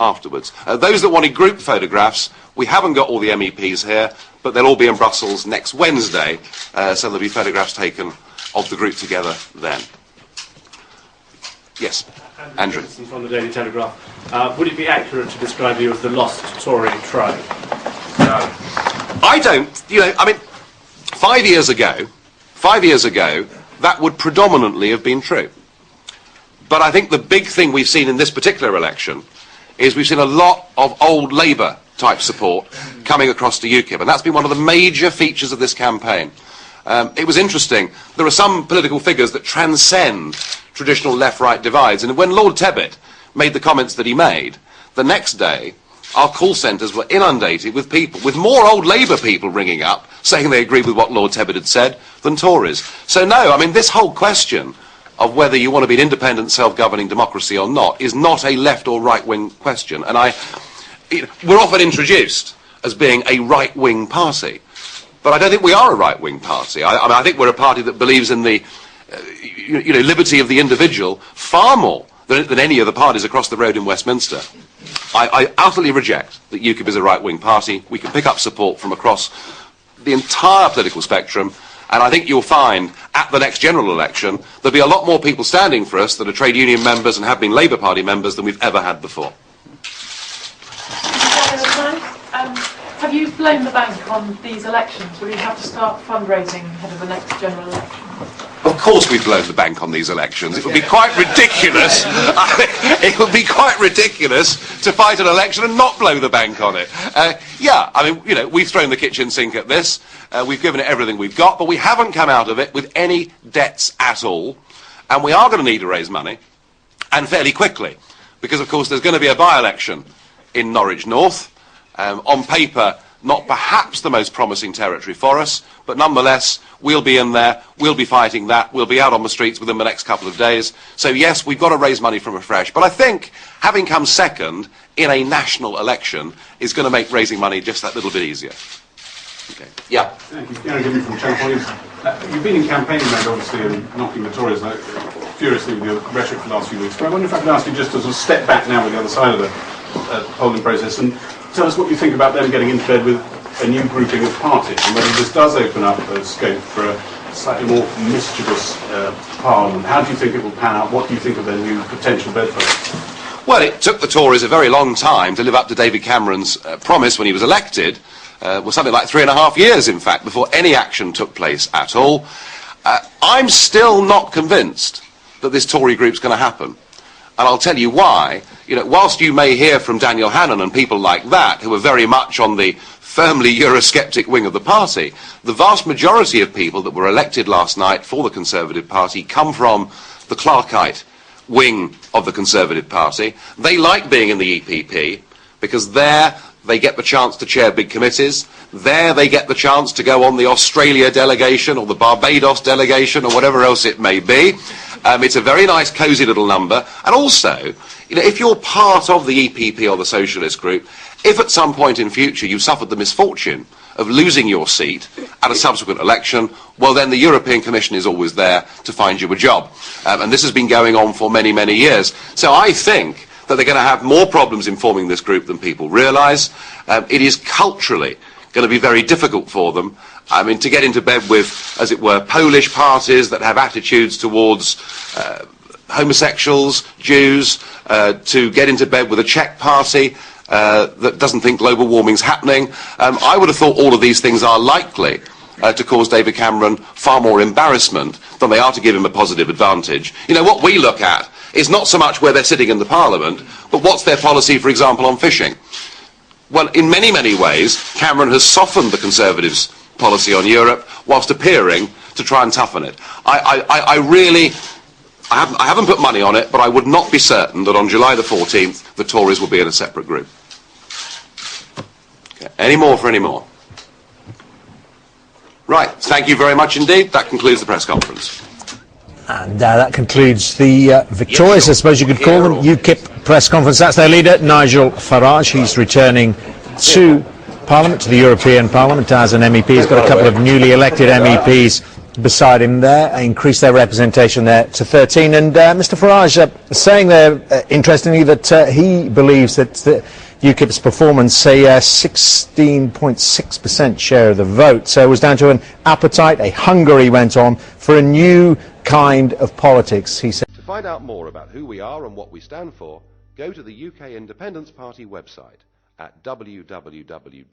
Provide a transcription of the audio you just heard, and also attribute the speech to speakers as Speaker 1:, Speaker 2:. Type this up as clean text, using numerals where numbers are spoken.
Speaker 1: afterwards. Those that wanted group photographs, we haven't got all the MEPs here, but they'll all be in Brussels next Wednesday, so there'll be photographs taken of the group together then. Yes, Andrew.
Speaker 2: From the Daily Telegraph. Would it be accurate to describe you as the lost Tory tribe?
Speaker 1: I don't, I mean, 5 years ago, that would predominantly have been true. But I think the big thing we've seen in this particular election is we've seen a lot of old Labour type support coming across to UKIP, and that's been one of the major features of this campaign. It was interesting. There are some political figures that transcend traditional left-right divides, and when Lord Tebbit made the comments that he made, the next day our call centres were inundated with people, with more old Labour people ringing up, saying they agreed with what Lord Tebbit had said, than Tories. So no, I mean, this whole question of whether you want to be an independent, self-governing democracy or not is not a left or right-wing question. And we're often introduced as being a right-wing party, but I don't think we are a right-wing party. I think we're a party that believes in the liberty of the individual far more than any of the parties across the road in Westminster. I utterly reject that UKIP is a right-wing party. We can pick up support from across the entire political spectrum, and I think you'll find at the next general election there'll be a lot more people standing for us that are trade union members and have been Labour Party members than we've ever had before.
Speaker 3: Have you blown the bank on these elections? Will you have to start fundraising ahead of the next general election?
Speaker 1: Of course we've blown the bank on these elections. It would be quite ridiculous. It would be quite ridiculous to fight an election and not blow the bank on it. Yeah, I mean, we've thrown the kitchen sink at this. We've given it everything we've got, but we haven't come out of it with any debts at all. And we are going to need to raise money, and fairly quickly, because, of course, there's going to be a by-election in Norwich North. On paper, not perhaps the most promising territory for us, but nonetheless, we'll be in there, we'll be fighting that, we'll be out on the streets within the next couple of days. So yes, we've got to raise money from afresh. But I think having come second in a national election is going to make raising money just that little bit easier. Okay. Yeah.
Speaker 4: Thank you. Gary Gibby from Channel 4 News. You've been in campaign mode, obviously, and knocking the Tories furiously with your rhetoric for the last few weeks. But I wonder if I could ask you just to sort of step back now with the other side of the polling process and tell us what you think about them getting into bed with a new grouping of parties, and whether this does open up a scope for a slightly more mischievous parliament. How do you think it will pan out? What do you think of their new potential bedfellows?
Speaker 1: Well, it took the Tories a very long time to live up to David Cameron's promise when he was elected. Was something like 3.5 years, in fact, before any action took place at all. I'm still not convinced that this Tory group's going to happen. And I'll tell you why. Whilst you may hear from Daniel Hannan and people like that, who are very much on the firmly Eurosceptic wing of the party, the vast majority of people that were elected last night for the Conservative Party come from the Clarkite wing of the Conservative Party. They like being in the EPP because there they get the chance to chair big committees. There they get the chance to go on the Australia delegation or the Barbados delegation or whatever else it may be. It's a very nice, cosy little number. And also, if you're part of the EPP or the Socialist group, if at some point in future you've suffered the misfortune of losing your seat at a subsequent election, well then the European Commission is always there to find you a job. And this has been going on for many, many years. So I think that they're going to have more problems in forming this group than people realise. It is culturally going to be very difficult for them. I mean, to get into bed with, as it were, Polish parties that have attitudes towards homosexuals, Jews, to get into bed with a Czech party that doesn't think global warming's happening. I would have thought all of these things are likely to cause David Cameron far more embarrassment than they are to give him a positive advantage. What we look at is not so much where they're sitting in the Parliament, but what's their policy, for example, on fishing. Well, in many, many ways, Cameron has softened the Conservatives' policy on Europe whilst appearing to try and toughen it. I haven't put money on it, but I would not be certain that on July the 14th the Tories will be in a separate group. Okay. Any more for any more? Right, thank you very much indeed. That concludes the press conference.
Speaker 5: And that concludes the victorious, I suppose you could call them, UKIP press conference. That's their leader, Nigel Farage. He's returning to Parliament, to the European Parliament, as an MEP. He's got a couple of newly elected MEPs beside him there, increased their representation there to 13. And Mr Farage saying there, interestingly, that he believes that UKIP's performance, say 16.6% share of the vote, so it was down to an appetite, a hunger, he went on, for a new kind of politics, he said.
Speaker 1: To find out more about who we are and what we stand for, go to the UK Independence Party website at www.ukip.org.